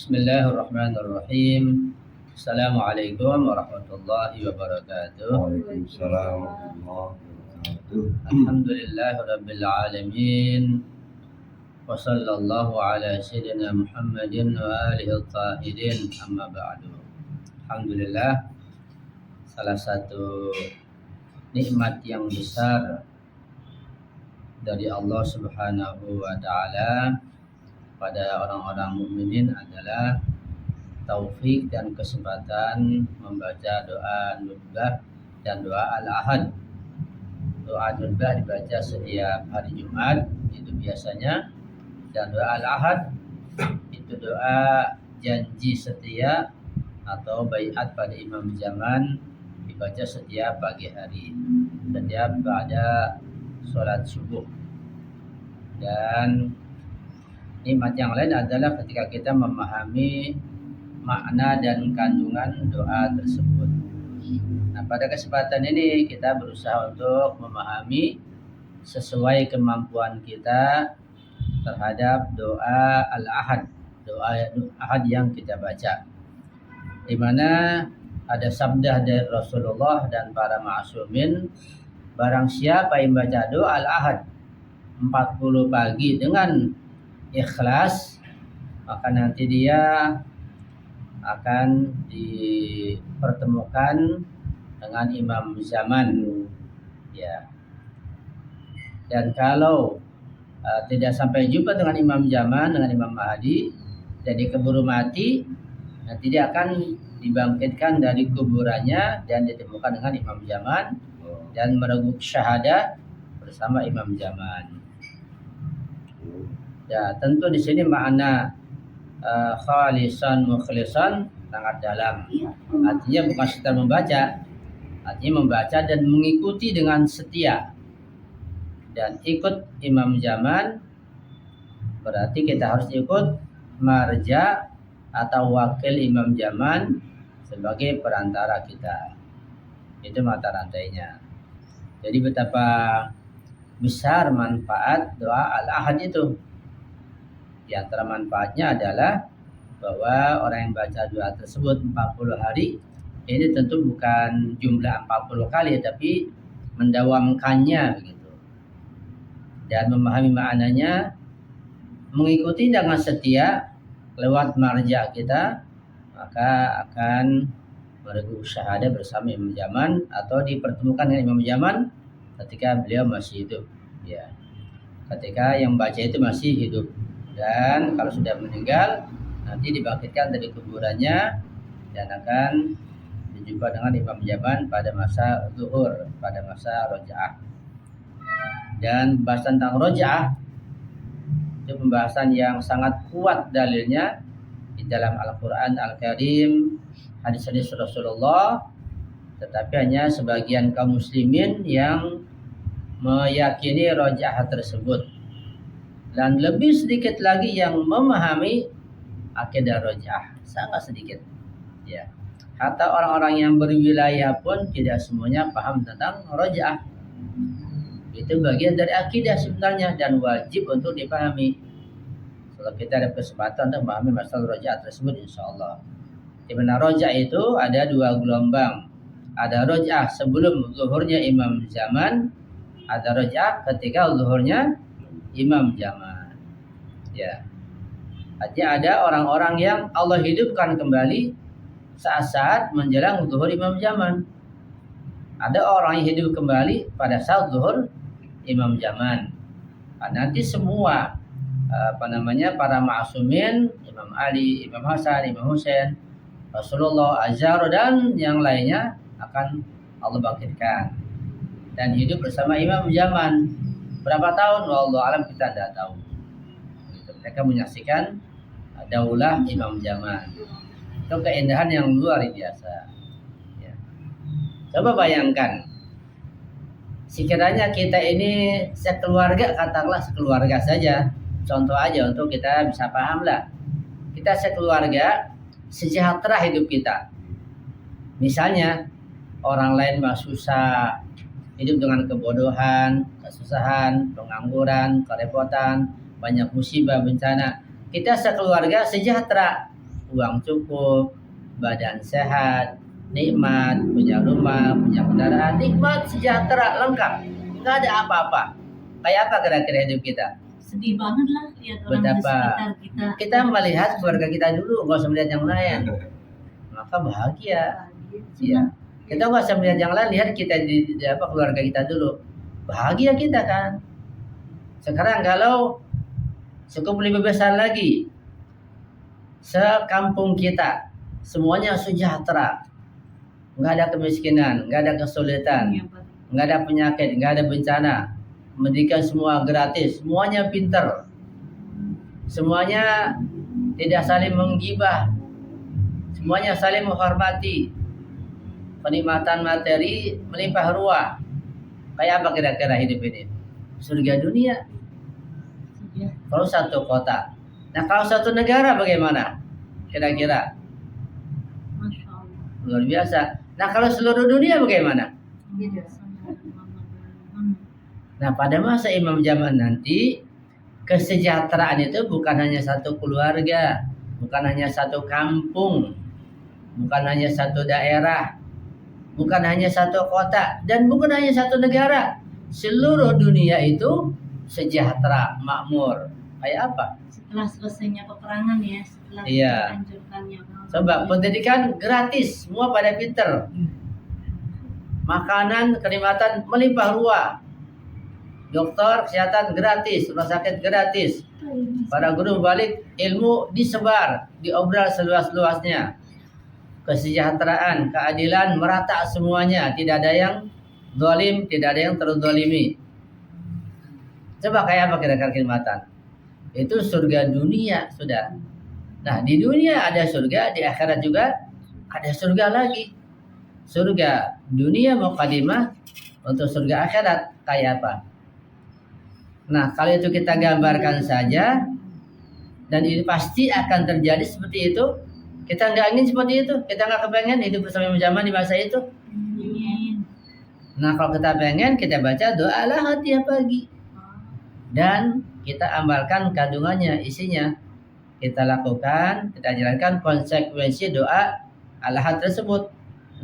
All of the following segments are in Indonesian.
Bismillahirrahmanirrahim. Assalamualaikum warahmatullahi wabarakatuh. Waalaikumsalam warahmatullahi wabarakatuh. Alhamdulillahirabbil alamin. Wa sallallahu ala sayyidina Muhammadin wa alihi tahirin. Amma ba'du. Alhamdulillah, salah satu nikmat yang besar dari Allah Subhanahu wa taala pada orang-orang mukminin adalah taufik dan kesempatan membaca doa nutbah dan doa al-ahad. Doa nutbah dibaca setiap hari Jumat itu biasanya, dan doa al-ahad itu doa janji setia atau baiat pada imam zaman, dibaca setiap pagi hari, setiap pada sholat subuh. Dan nikmat yang lain adalah ketika kita memahami makna dan kandungan doa tersebut. Nah, pada kesempatan ini kita berusaha untuk memahami sesuai kemampuan kita terhadap doa al-ahad, doa ahad yang kita baca, di mana ada sabda dari Rasulullah dan para ma'sumin, barang siapa yang baca doa al-ahad 40 pagi dengan ikhlas, maka nanti dia akan dipertemukan dengan imam zaman, ya. Dan kalau tidak sampai jumpa dengan imam zaman, dengan Imam Mahdi, jadi keburu mati, nanti dia akan dibangkitkan dari kuburannya dan ditemukan dengan imam zaman dan mereguk syahadah bersama imam zaman. Ya, tentu di sini makna khalisan mukhlisan sangat dalam. Artinya bukan sekedar membaca, artinya membaca dan mengikuti dengan setia dan ikut imam zaman. Berarti kita harus ikut marja atau wakil imam zaman sebagai perantara kita. Itu mata rantainya. Jadi betapa besar manfaat doa al-ahad itu. Di antara manfaatnya adalah bahwa orang yang baca doa tersebut 40 hari, ini tentu bukan jumlah 40 kali, tapi mendawamkannya begitu. Dan memahami maknanya, mengikuti dengan setia lewat marja kita, maka akan mereguk syahadah bersama imam zaman atau dipertemukan dengan imam zaman ketika beliau masih hidup, ya. Ketika yang baca itu masih hidup. Dan kalau sudah meninggal, nanti dibangkitkan dari kuburannya dan akan dijumpa dengan imam zaman pada masa zuhur, pada masa rojaah. Dan pembahasan tentang rojaah itu pembahasan yang sangat kuat dalilnya di dalam Al-Quran Al-Karim, hadis-hadis Rasulullah, tetapi hanya sebagian kaum muslimin yang meyakini rojaah tersebut. Dan lebih sedikit lagi yang memahami akidah rojaah, sangat sedikit, ya. Hatta orang-orang yang berwilayah pun tidak semuanya paham tentang rojaah. Itu bagian dari akidah sebenarnya dan wajib untuk dipahami. Kalau kita ada kesempatan untuk memahami masalah rojaah tersebut, insya Allah. Di mana rojaah itu ada dua gelombang. Ada rojaah sebelum zuhurnya imam zaman, ada rojaah ketika zuhurnya imam zaman, ya. Artinya ada orang-orang yang Allah hidupkan kembali saat-saat menjelang zuhur imam zaman. Ada orang yang hidup kembali pada saat zuhur imam zaman. Nah, nanti semua para ma'sumin, Imam Ali, Imam Hasan, Imam Husain, Rasulullah, Azhar dan yang lainnya akan Allah bangkitkan dan hidup bersama imam zaman. Berapa tahun? Wallahu alam, kita tidak tahu. Mereka menyaksikan daulah imam zaman. Itu keindahan yang luar biasa. Ya. Coba bayangkan, sekiranya kita ini sekeluarga, katakanlah sekeluarga saja, contoh aja untuk kita bisa paham lah. Kita sekeluarga sejahtera hidup kita. Misalnya orang lain mah susah, hidup dengan kebodohan, kesusahan, pengangguran, kerepotan, banyak musibah, bencana. Kita sekeluarga sejahtera. uang cukup, badan sehat, nikmat, punya rumah, punya kendaraan, nikmat, sejahtera, lengkap, nggak ada apa-apa. Kayak apa kira-kira hidup kita? Sedih banget lah lihat orang di Betapa sekitar kita. kita melihat keluarga kita dulu, nggak usah melihat yang lain, maka bahagia. Ya, kita nggak usah melihat yang lain, lihat kita di keluarga kita dulu, bahagia kita kan. Sekarang kalau cukup lebih besar lagi, sekampung kita semuanya sejahtera, nggak ada kemiskinan, nggak ada kesulitan, Iya, Pak. nggak ada penyakit, nggak ada bencana, pendidikan semua gratis, semuanya pinter, semuanya tidak saling menggibah, semuanya saling menghormati, kenikmatan materi melimpah ruah. Kayak apa kira-kira hidup ini? Surga dunia. Iya. Kalau satu kota. Nah, kalau satu negara bagaimana? Kira-kira Masya Allah. luar biasa. Nah, kalau seluruh dunia bagaimana? Iya. Nah, pada masa imam zaman nanti, kesejahteraan itu bukan hanya satu keluarga, bukan hanya satu kampung, bukan hanya satu daerah, bukan hanya satu kota, dan bukan hanya satu negara. Seluruh dunia itu sejahtera, makmur. Kayak apa? Setelah selesainya peperangan ya, setelah Iya. dihancurkannya. Coba, pendidikan gratis, semua pada pinter. Makanan, kenikmatan melimpah ruah. Dokter, kesehatan gratis, rumah sakit gratis. Para guru balik, ilmu disebar, diobral seluas-luasnya. Kesejahteraan, keadilan merata semuanya, tidak ada yang zalim, tidak ada yang terzalimi. Coba kayak apa kira-kira kenikmatan? Itu surga dunia sudah. Nah, di dunia ada surga, di akhirat juga ada surga lagi. Surga dunia muqaddimah untuk surga akhirat kayak apa? Nah, kalau itu kita gambarkan saja, dan ini pasti akan terjadi seperti itu. Kita nggak ingin seperti itu, kita nggak kepengen hidup bersama zaman di masa itu. Ingin. Nah, kalau kita pengen, kita baca doa lahat tiap pagi. Dan kita amalkan kandungannya, isinya. Kita lakukan, kita jalankan konsekuensi doa al-ahad tersebut.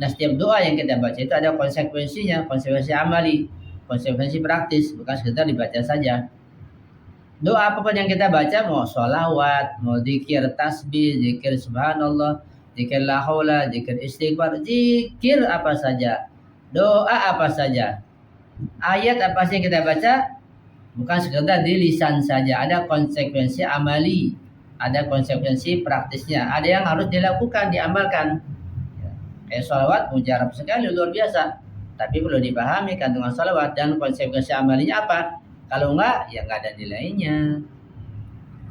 Nah, setiap doa yang kita baca itu ada konsekuensinya, konsekuensi amali, konsekuensi praktis, bukan sekedar dibaca saja. Doa apapun yang kita baca, mau sholawat, mau zikir tasbih, zikir subhanallah, zikir la haula, zikir istighfar, zikir apa saja, doa apa saja, ayat apa sih yang kita baca, bukan sekedar di lisan saja, ada konsekuensi amali, ada konsekuensi praktisnya, ada yang harus dilakukan, diamalkan. Kayak sholawat mujarab sekali, luar biasa, tapi perlu dipahami kandungan sholawat dan konsekuensi amalinya apa. Kalau enggak, ya enggak ada nilainya,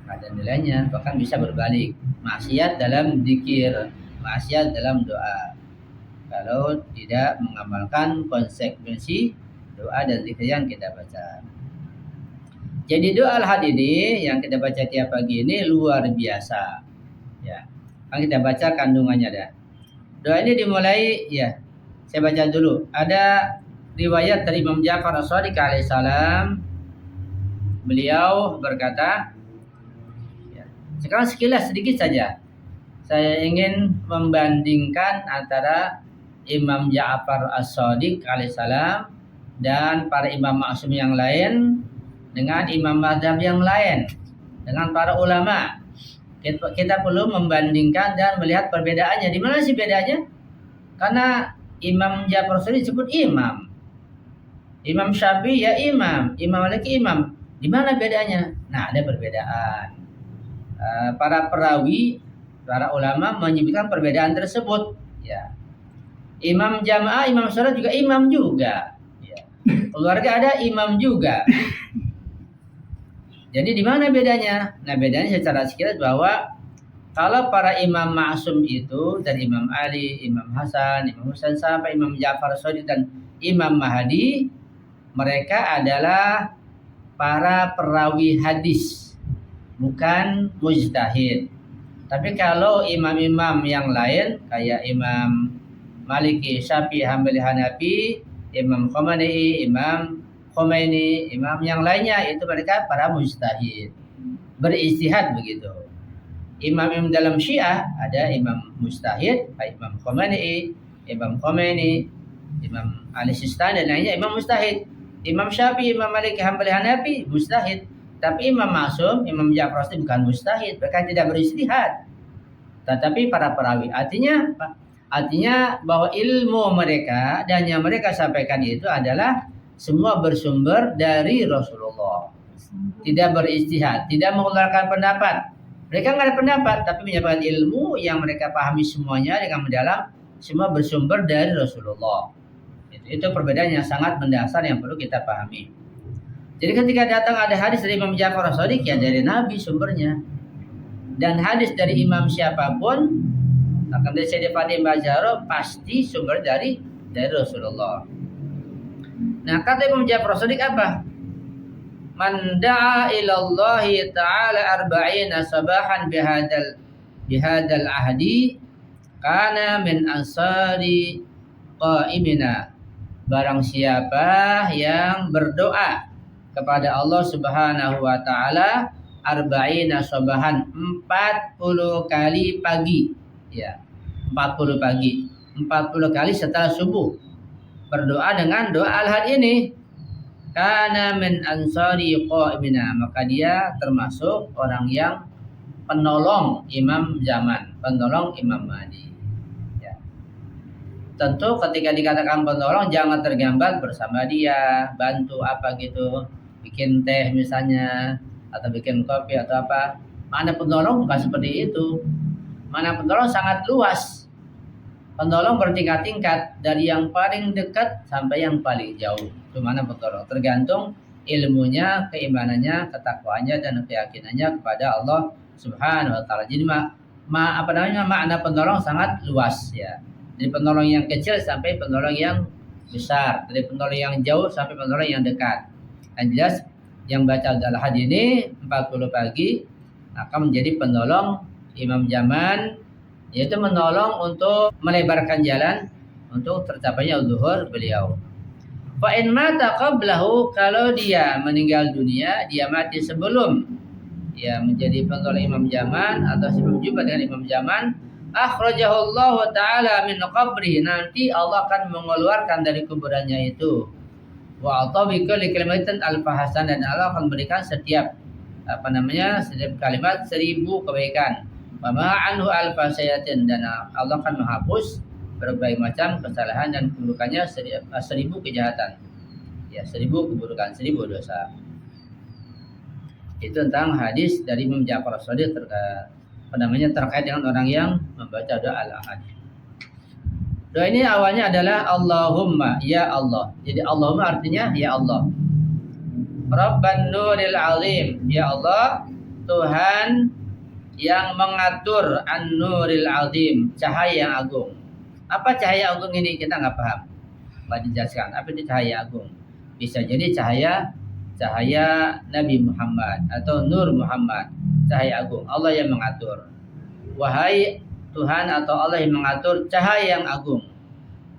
enggak ada nilainya, bahkan bisa berbalik, maksiat dalam zikir, maksiat dalam doa, kalau tidak mengamalkan konsekuensi doa dan zikir yang kita baca. Jadi doa al-ahad ini yang kita baca tiap pagi ini luar biasa. Ya, kan kita baca kandungannya dah. Doa ini dimulai, ya, saya baca dulu. Ada riwayat dari Imam Ja'far As-Shadiq alaihissalam. Beliau berkata, ya, sekarang sekilas sedikit saja. Saya ingin membandingkan antara Imam Ja'far As-Shadiq alaihissalam dan para imam maksum yang lain dengan imam mazhab yang lain, dengan para ulama. Kita perlu membandingkan dan melihat perbedaannya. Di mana sih bedanya? Karena Imam Ja'far As-Shadiq disebut imam, Imam Syafi'i ya imam, Imam Maliki imam. Di mana bedanya? Nah, ada perbedaan. Para perawi, para ulama menyebutkan perbedaan tersebut. Ya, imam jamaah, imam sholat juga imam juga. Ya. Keluarga ada imam juga. Jadi di mana bedanya? Nah, bedanya secara sekilas bahwa kalau para imam maksum itu dari Imam Ali, Imam Hasan, Imam Husain sampai Imam Ja'far Shadiq dan Imam Mahdi, mereka adalah para perawi hadis, bukan mujtahid. Tapi kalau imam-imam yang lain kayak Imam Maliki, Syafi'i, Hambali, Hanafi, Imam Khomeini, Imam Khomeini, imam yang lainnya itu mereka para mujtahid, beristihad begitu. Imam-imam dalam Syiah ada Imam Mujtahid, Imam Khomeini, Imam Ali Sistani dan lainnya Imam Mujtahid. Imam Syafi'i, Imam Maliki, Hambali, Hanafi mujtahid. Tapi Imam Maksum, Imam Ja'far Shadiq bukan mujtahid, mereka tidak beristihad. Tetapi para perawi. Artinya apa? Artinya bahwa ilmu mereka dan yang mereka sampaikan itu adalah semua bersumber dari Rasulullah. Tidak beristihad, tidak mengeluarkan pendapat. Mereka nggak ada pendapat, tapi menyampaikan ilmu yang mereka pahami semuanya dengan mendalam, semua bersumber dari Rasulullah. Itu perbedaan yang sangat mendasar yang perlu kita pahami. Jadi ketika datang ada hadis dari Imam Ja'far Shadiq, ya dari Nabi sumbernya. Dan hadis dari imam siapapun, akan dari Sayyidina Fatimah Zahra pasti sumber dari Rasulullah. Nah, kata Imam Ja'far Shadiq apa? Man da'a ilallahi ta'ala arba'ina sabahan bihadal ahdi kana min ansari qa'imina. Barang siapa yang berdoa kepada Allah Subhanahu wa taala arba'ina sabahan 40 kali pagi, ya. 40 pagi, 40 kali setelah subuh. Berdoa dengan doa al-had ini, kana min ansari qa'imina, maka dia termasuk orang yang penolong imam zaman, penolong Imam Mahdi. Ya. Tentu ketika dikatakan penolong jangan tergambar bersama dia, bantu apa gitu, bikin teh misalnya, atau bikin kopi atau apa. Mana penolong bukan seperti itu. Mana penolong sangat luas. Penolong bertingkat-tingkat dari yang paling dekat sampai yang paling jauh. Itu mana penolong. Tergantung ilmunya, keimanannya, ketakwaannya dan keyakinannya kepada Allah Subhanahu wa taala. Jadi makna penolong sangat luas ya. Dari penolong yang kecil sampai penolong yang besar, dari penolong yang jauh sampai penolong yang dekat. Dan jelas yang baca al-had ini 40 pagi akan menjadi penolong imam zaman, yaitu menolong untuk melebarkan jalan untuk tercapainya zuhur beliau. Fa in mata qablahu, kalau dia meninggal dunia, dia mati sebelum ya menjadi penolong imam zaman atau sebelum jumpa dengan imam zaman, akhrajahu Allah taala min qabrihi, nanti Allah akan mengeluarkan dari kuburannya itu. Wa atabiqa li kalimatin al-fahasan, dan Allah akan berikan setiap setiap kalimat 1000 kebaikan. Wa ma anhu al-fasayatin, dan Allah akan menghapus berbagai macam kesalahan dan keburukannya 1000 kejahatan. Ya, 1000 keburukan, 1000 dosa. Itu tentang hadis dari Imam Ja'far Shadiq terkait dengan orang yang membaca doa al-ahad. Doa ini awalnya adalah Allahumma, ya Allah. Jadi Allahumma artinya ya Allah. Rabban nuril azim, ya Allah, Tuhan yang mengatur an-nuril azim, cahaya yang agung. Apa cahaya agung ini kita nggak paham. Nggak dijelaskan. Apa itu cahaya agung? Bisa jadi cahaya Nabi Muhammad atau Nur Muhammad, cahaya agung. Allah yang mengatur. Wahai Tuhan atau Allah yang mengatur cahaya yang agung.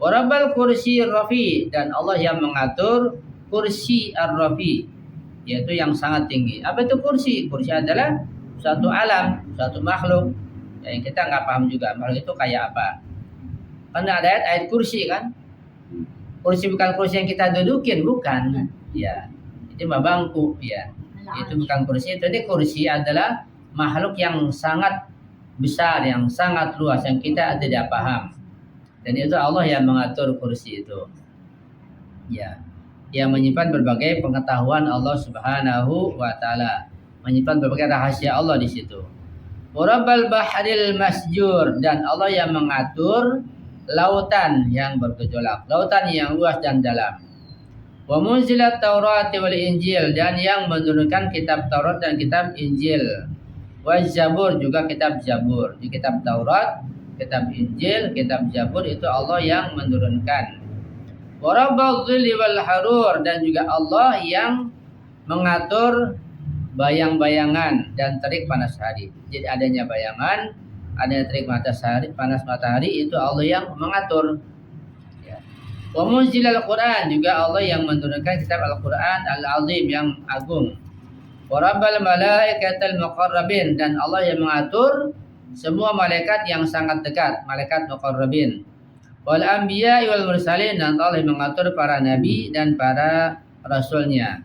Warabbal kursi rafi, dan Allah yang mengatur kursi ar-rafi, yaitu yang sangat tinggi. Apa itu kursi? Kursi adalah suatu alam, suatu makhluk yang kita nggak paham juga makhluk itu kayak apa. Karena ada ayat kursi kan. Kursi bukan kursi yang kita dudukin, bukan. Ya, itu mah bangku ya. Itu bukan kursi. Jadi kursi adalah makhluk yang sangat besar, yang sangat luas, yang kita tidak paham. Dan itu Allah yang mengatur kursi itu. Ya, yang menyimpan berbagai pengetahuan Allah Subhanahu wa taala, menyimpan berbagai rahasia Allah di situ. Warabbal bahril masjur, dan Allah yang mengatur lautan yang bergejolak, lautan yang luas dan dalam. Wa munzilat Taurat wal Injil, dan yang menurunkan kitab Taurat dan kitab Injil. Wa Zabur, juga kitab Zabur. Di kitab Taurat, kitab Injil, kitab Zabur itu Allah yang menurunkan. Wa rabbal dhilli wal harur, dan juga Allah yang mengatur bayang-bayangan dan terik panas hari. Jadi adanya bayangan, adanya terik panas matahari, itu Allah yang mengatur. Wa munzilal Quran, juga Allah yang menurunkan kitab Al-Quran Al-Azim yang agung. Wa rabbal malaikatil muqarrabin, dan Allah yang mengatur semua malaikat yang sangat dekat, malaikat muqarrabin. Wal anbiya wal mursalin, dan Allah yang mengatur para nabi dan para rasulnya.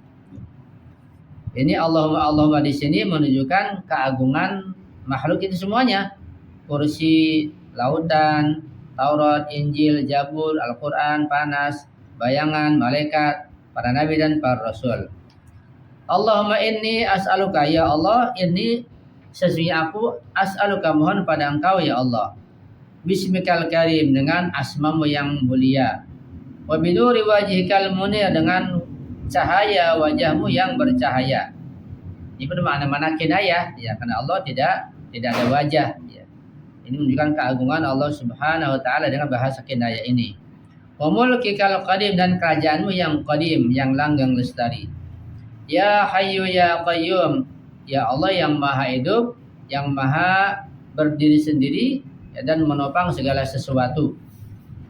Ini Allahumma di sini menunjukkan keagungan makhluk itu semuanya. Kursi, lautan, Taurat, Injil, Zabur, Al-Quran, panas, bayangan, malaikat, para nabi dan para rasul. Allahumma inni as'aluka, ya Allah, ini sesungguhnya aku as'aluka, mohon pada engkau ya Allah. Bismikal karim, dengan asmamu yang mulia. Wa binuri wajhikal munir, dengan cahaya wajahmu yang bercahaya. Ini bermakna kinayah, ya, karena Allah tidak ada wajah, ya. Ini menunjukkan keagungan Allah Subhanahu wa taala dengan bahasa kinayah ini. Wa mulkikal qadim, dan kerajaanmu yang qadim, yang langgeng lestari. Ya Hayyu ya Qayyum, ya Allah yang maha hidup, yang maha berdiri sendiri, ya, dan menopang segala sesuatu.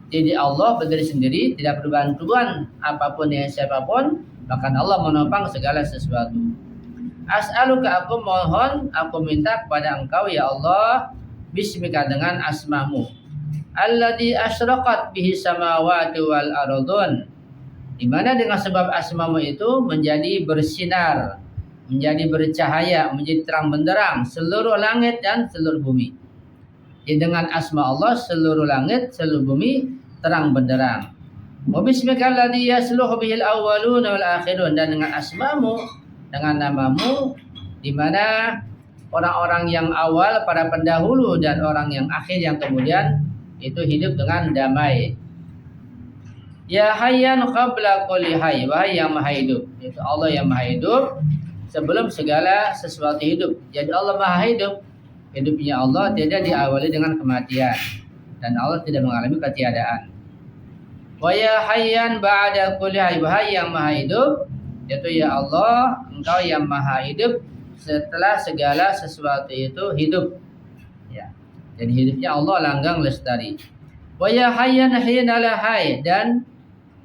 Jadi Allah berdiri sendiri, tidak perlu bantuan apapun ya siapapun, bahkan Allah menopang segala sesuatu. As'aluka, aku mohon, aku minta kepada engkau ya Allah, bismika, dengan asmamu, alladzi asyraqat bihi samawati wal ardun, di mana dengan sebab asmamu itu menjadi bersinar, menjadi bercahaya, menjadi terang benderang seluruh langit dan seluruh bumi. Jadi dengan asma Allah seluruh langit, seluruh bumi terang benderang. Wa bismikal ladzi yasluhu bihil awwalun wal akhirun, dan dengan asmamu, dengan namamu, di mana orang-orang yang awal, para pendahulu, dan orang yang akhir yang kemudian itu hidup dengan damai. Ya Hayyan qabla kulli hayy, wahai yang maha hidup. Itu Allah yang maha hidup sebelum segala sesuatu hidup. Jadi Allah maha hidup. Hidupnya Allah tidak diawali dengan kematian, dan Allah tidak mengalami ketiadaan. Wa ya Hayyan ba'da kulli hayy, wahai yang maha hidup. Yaitu ya Allah, engkau yang maha hidup setelah segala sesuatu itu hidup. Ya. Jadi hidupnya Allah langgang lestari. Wa ya Hayyan hina la hayy, dan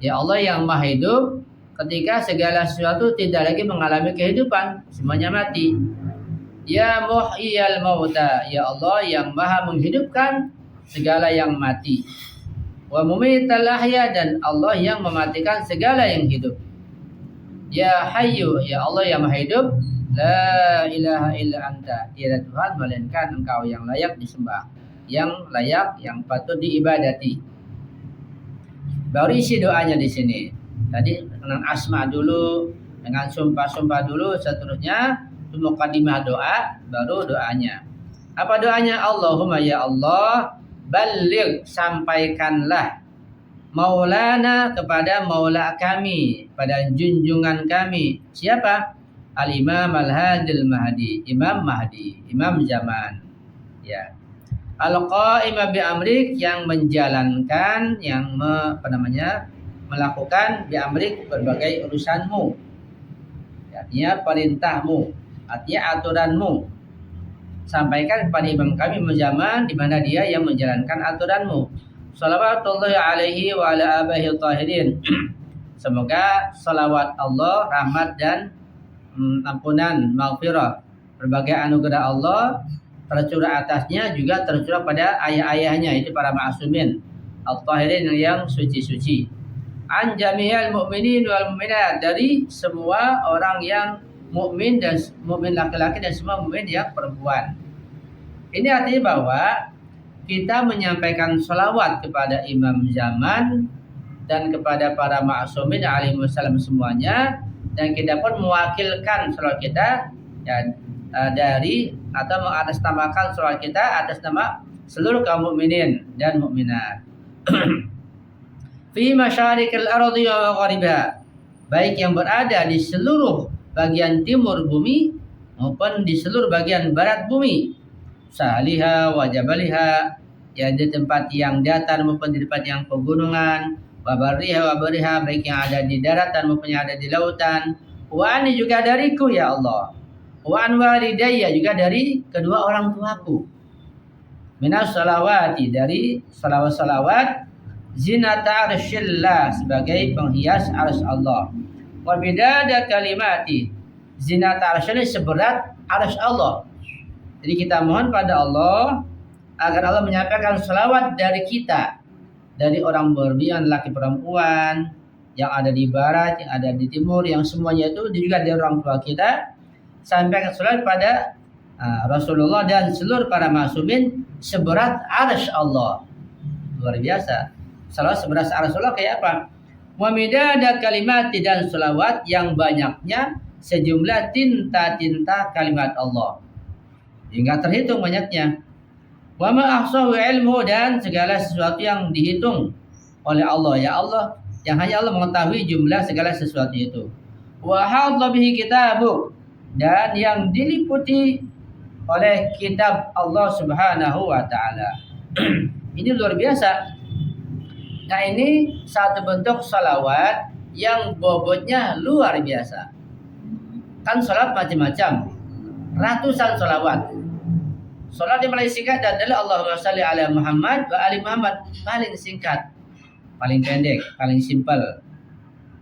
ya Allah yang maha hidup ketika segala sesuatu tidak lagi mengalami kehidupan, semuanya mati. Ya muhyiyal mauta, ya Allah yang maha menghidupkan segala yang mati. Wa mumital ahya, dan Allah yang mematikan segala yang hidup. Ya Hayyu, ya Allah yang maha hidup, la ilaha illa anta, tiada Tuhan melainkan engkau yang layak disembah, yang layak, yang patut diibadati. Baru isi doanya di sini. Tadi dengan asma dulu, dengan sumpah-sumpah dulu, seterusnya itu mukadimah doa, baru doanya. Apa doanya? Allahumma ya Allah, baligh, sampaikanlah, maulana, kepada maula kami, pada junjungan kami. Siapa? Al-Imam Al-Hadil Mahdi, Imam Mahdi, Imam zaman. Ya. Al-Qa'ima bi amrik, yang menjalankan, yang melakukan bi amrik, berbagai urusanmu. Artinya perintahmu, artinya aturanmu. Sampaikan kepada imam kami zaman, di mana dia yang menjalankan aturanmu. Shalawatullahi alaihi wa ala abahi tahirin. Semoga salawat Allah, rahmat dan ampunan, maghfirah, berbagai anugerah Allah tercurah atasnya, juga tercurah pada ayah-ayahnya, itu para ma'asumin al-tahirin yang suci-suci. An jami'al mu'minin wal mu'minat, dari semua orang yang mukmin, dan mukmin laki-laki dan semua mukmin yang perempuan. Ini artinya bahwa kita menyampaikan sholawat kepada imam zaman dan kepada para ma'asumin alaihissalam semuanya, dan kita pun mewakilkan sholawat kita ya, dari atau mengatasnamakan sholawat kita atas nama seluruh kaum mukminin dan mukminat. Fi masyarikil ardi wa magharibiha, baik yang berada di seluruh bagian timur bumi maupun di seluruh bagian barat bumi. Sahliha wa jabaliha, ya di tempat yang datar maupun di tempat yang pegunungan. Wa barriha wa bariha, baik yang ada di daratan maupun yang ada di lautan. Wa ani, juga dariku ya Allah. Wa an walidayya, juga dari kedua orang tuaku. Minas salawati, dari salawat-salawat, zinata arsyillah, sebagai penghias arsy Allah. Wa bidada kalimati, zinata arsy seberat arsy Allah. Jadi kita mohon pada Allah agar Allah menyampaikan selawat dari kita, dari orang beriman laki perempuan yang ada di barat, yang ada di timur, yang semuanya itu juga dari orang tua kita, sampaikan selawat pada Rasulullah dan seluruh para masumin seberat arsy Allah. Luar biasa. Selawat seberat arsy Allah kayak apa? Wa midada kalimati, dan selawat yang banyaknya sejumlah tinta-tinta kalimat Allah. Hingga terhitung banyaknya. Wa ma ahsahu ilmu, dan segala sesuatu yang dihitung oleh Allah. Ya Allah, yang hanya Allah mengetahui jumlah segala sesuatu itu. Wa hadha bihi kitabu, dan yang diliputi oleh kitab Allah Subhanahu wa taala. Ini luar biasa. Nah, ini satu bentuk salawat yang bobotnya luar biasa. Kan salat macam-macam. Ratusan salawat. Salat yang paling singkat adalah Allahumma shalli ala Muhammad wa ali Muhammad, paling singkat, paling pendek, paling simpel.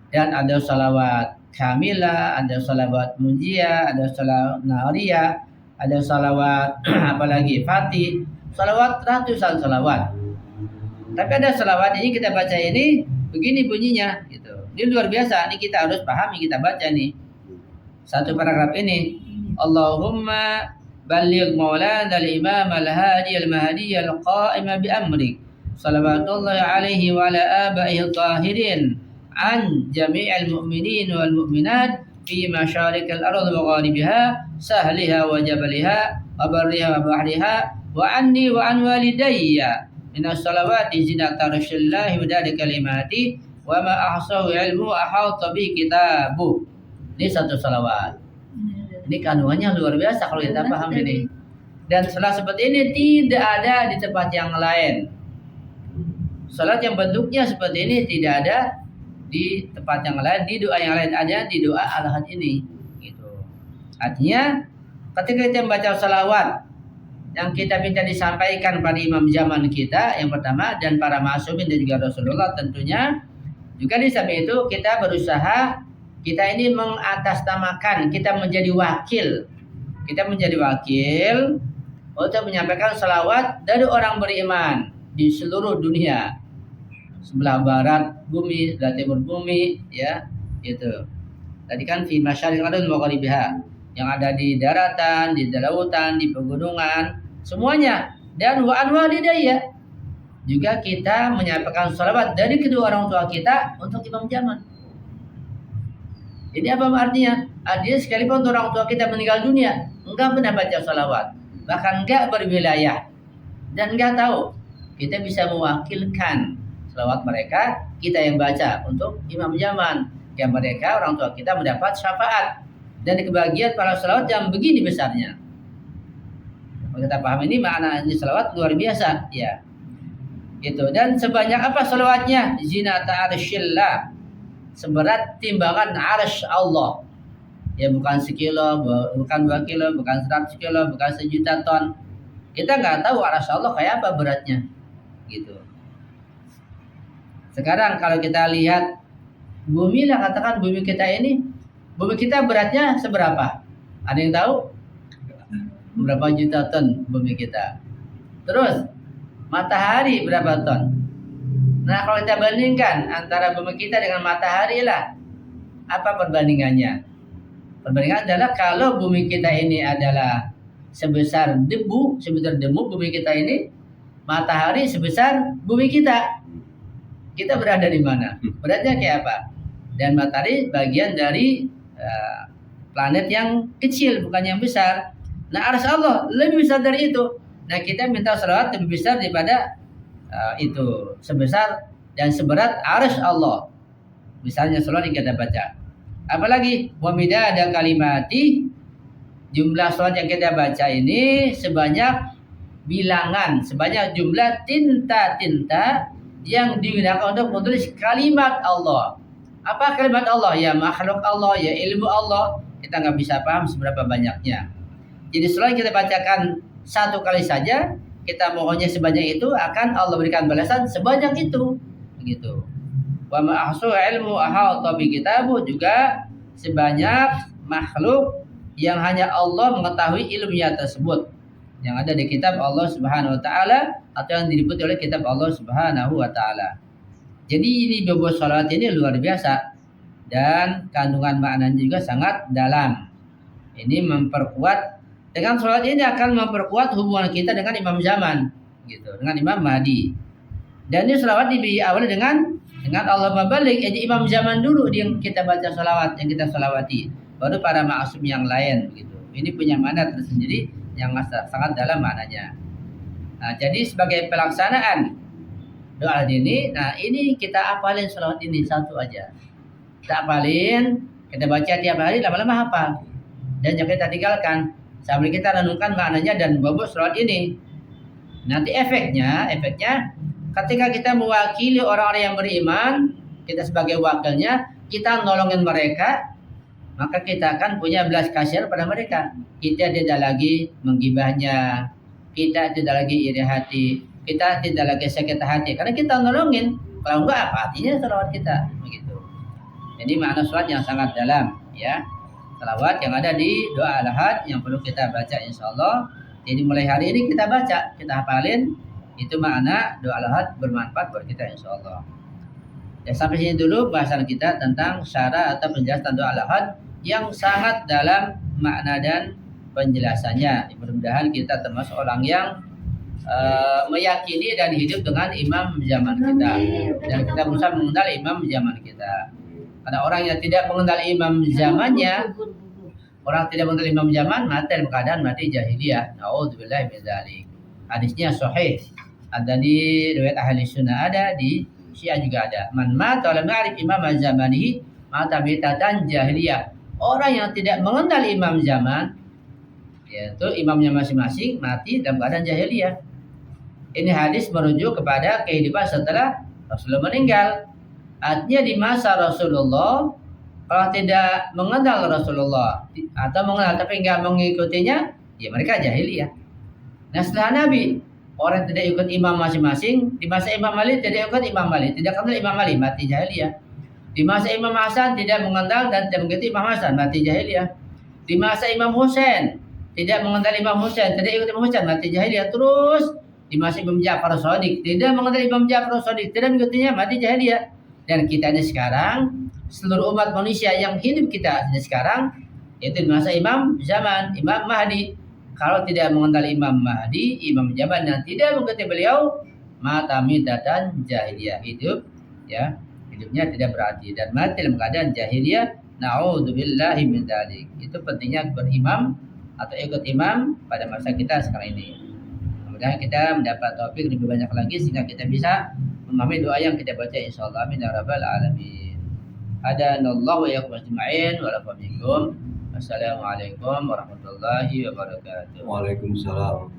Dan ada salawat kamilah, ada salawat munjiyah, ada salawat nariyah, ada salawat apalagi fatih, salawat ratusan salawat. Tapi ada salawat ini kita baca ini begini bunyinya gitu. Ini luar biasa, ini kita harus pahami, kita baca nih. Satu paragraf ini. Allahumma balligh maulana al-imam al-hadi al-mahdi al-qa'im bi amrik. Salawatullah alaihi wa ala abaihi al-tahirin an jami'il mu'minin wal mu'minat fi masyarik al-ardh wa gharibiha sahliha wa jabaliha wa barriha wa bahriha wa anni wa an walidayya min as-salawati zinata arsyillahi wa dadi kalimati wa ma ahsahu ilmu ahata bi kitabu. Ini satu salawat. Ini kandungannya luar biasa kalau kita paham ini. Dan salat seperti ini tidak ada di tempat yang lain. Salat yang bentuknya seperti ini tidak ada di tempat yang lain, di doa yang lain, ada di doa al-ahad ini. Gitu. Artinya ketika kita membaca salawat yang kita minta disampaikan pada imam zaman kita yang pertama dan para ma'sumin dan juga Rasulullah tentunya, juga di samping itu kita berusaha, kita ini mengatasnamakan, kita menjadi wakil. Kita menjadi wakil untuk menyampaikan salawat dari orang beriman di seluruh dunia. Sebelah barat bumi, sebelah timur bumi, ya, itu. Tadi kan fi masyariqil ardh wa gharibiha, yang ada di daratan, di lautan, di pegunungan, semuanya. Dan wa an walidayya, juga kita menyampaikan salawat dari kedua orang tua kita untuk imam zaman. Ini apa artinya? Artinya sekalipun orang tua kita meninggal dunia, enggak pernah baca salawat, bahkan enggak berwilayah, dan enggak tahu, kita bisa mewakilkan salawat mereka, kita yang baca untuk imam zaman, yang mereka orang tua kita mendapat syafaat dan kebahagiaan para salawat yang begini besarnya. Kalau kita paham ini makna ini salawat luar biasa, ya. Itu. Dan sebanyak apa salawatnya? Zinata arsyillah, seberat timbangan arsy Allah. Ya, bukan sekilo, bukan 2 kilo, bukan 100 kilo, bukan 1.000.000 ton. Kita nggak tahu arsy Allah kayak apa beratnya, gitu. Sekarang kalau kita lihat bumi lah, katakan bumi kita ini, bumi kita beratnya seberapa? Ada yang tahu? Berapa juta ton bumi kita? Terus matahari berapa ton? Nah, kalau kita bandingkan antara bumi kita dengan matahari lah, apa perbandingannya? Perbandingan adalah kalau bumi kita ini adalah sebesar debu bumi kita ini, matahari sebesar bumi kita. Kita berada di mana? Beratnya kayak apa? Dan matahari bagian dari planet yang kecil, bukan yang besar. Nah, arsy Allah lebih besar dari itu. Nah, kita minta salawat lebih besar daripada itu, sebesar dan seberat arsy Allah. Misalnya salawat yang kita baca. Apalagi wa midada kalimati, jumlah salawat yang kita baca ini sebanyak bilangan, sebanyak jumlah tinta-tinta yang digunakan untuk menulis kalimat Allah. Apa kalimat Allah? Ya makhluk Allah, ya ilmu Allah. Kita nggak bisa paham seberapa banyaknya. Jadi selain kita bacakan satu kali saja, kita mohonnya sebanyak itu, akan Allah berikan balasan sebanyak itu. Begitu. Wa ma ahsu ilmu ahata bi kitabu, juga sebanyak makhluk yang hanya Allah mengetahui ilmunya tersebut, yang ada di kitab Allah Subhanahu wa taala atau yang diliputi oleh kitab Allah Subhanahu wa taala. Jadi ini bobot salawat ini luar biasa dan kandungan maknanya juga sangat dalam. Ini memperkuat, dengan salawat ini akan memperkuat hubungan kita dengan imam zaman gitu, dengan Imam Mahdi. Dan ini salawat diawali dengan Allahumma balik, jadi imam zaman dulu yang kita baca salawat, yang kita salawati, baru para maksum yang lain begitu. Ini punya makna tersendiri yang sangat dalam maknanya. Nah, jadi sebagai pelaksanaan doa ini, nah ini kita apalin salawat ini satu aja. Kita apalin, kita baca tiap hari, lama-lama hafal. Dan jangan kita tinggalkan sambil kita renungkan maknanya dan bobot salawat ini. Nanti efeknya ketika kita mewakili orang-orang yang beriman, kita sebagai wakilnya, kita nolongin mereka, maka kita akan punya belas kasihan pada mereka. Kita tidak lagi menggibahnya, kita tidak lagi iri hati, kita tidak lagi sakit hati, karena kita nolongin. Kalau enggak, apa artinya salawat kita? Begitu. Jadi makna salawat yang sangat dalam, ya. Salawat yang ada di doa al-ahad yang perlu kita baca insya Allah. Jadi mulai hari ini kita baca, kita hafalin. Itu makna doa al-ahad bermanfaat buat kita insya Allah. Ya, sampai sini dulu bahasan kita tentang syarah atau penjelasan doa al-ahad yang sangat dalam makna dan penjelasannya. Mudah-mudahan kita termasuk orang yang meyakini dan hidup dengan imam zaman kita, dan kita berusaha mengenal imam zaman kita. Karena orang yang tidak mengenal imam zamannya, orang tidak mengenal imam zaman, mati dalam keadaan mati jahiliyah. Na'udzubillah min dzalik. Hadisnya sahih. Ada di riwayat ahli sunnah, ada di Syiah juga ada. Man mata lam ya'rif imam zamanihi mata bitatan jahiliyah. Orang yang tidak mengenal imam zaman, yaitu imamnya masing-masing, mati dalam keadaan jahiliyah. Ini hadis merujuk kepada kehidupan setelah Rasulullah meninggal. Artinya di masa Rasulullah, kalau tidak mengenal Rasulullah atau mengenal tapi enggak mengikutinya, ya mereka jahiliyah. Nah setelah Nabi, orang tidak ikut imam masing-masing. Di masa Imam Ali tidak ikut Imam Ali, tidak kenal Imam Ali, mati jahiliyah. Di masa Imam Hasan tidak mengenal dan tidak mengikuti Imam Hasan, mati jahiliyah. Di masa Imam Husain tidak mengenal Imam Husain, tidak ikut Imam Husain, mati jahiliyah. Terus di masa Imam Ja'far Shadiq tidak mengenal Imam Ja'far Shadiq, tidak mengikutinya, mati jahiliyah. Dan kita ini sekarang, seluruh umat manusia yang hidup kita ini sekarang, yaitu di masa Imam zaman Imam Mahdi. Kalau tidak mengenal Imam Mahdi, Imam zaman yang tidak mengikuti beliau, mata mitatan jahiliyah, hidup, ya hidupnya tidak berarti dan mati dalam keadaan jahiliyah. Na'udzubillahi min dzalik. Itu pentingnya berimam atau ikut imam pada masa kita sekarang ini. Mudah-mudahan kita mendapat taufik lebih banyak lagi sehingga kita bisa memahami doa yang kita baca insyaallah. Amin ya rabbal alamin. Hadanallahu wa iyyakum ajma'in wa lakum. Wassalamualaikum warahmatullahi wabarakatuh. Waalaikumsalam.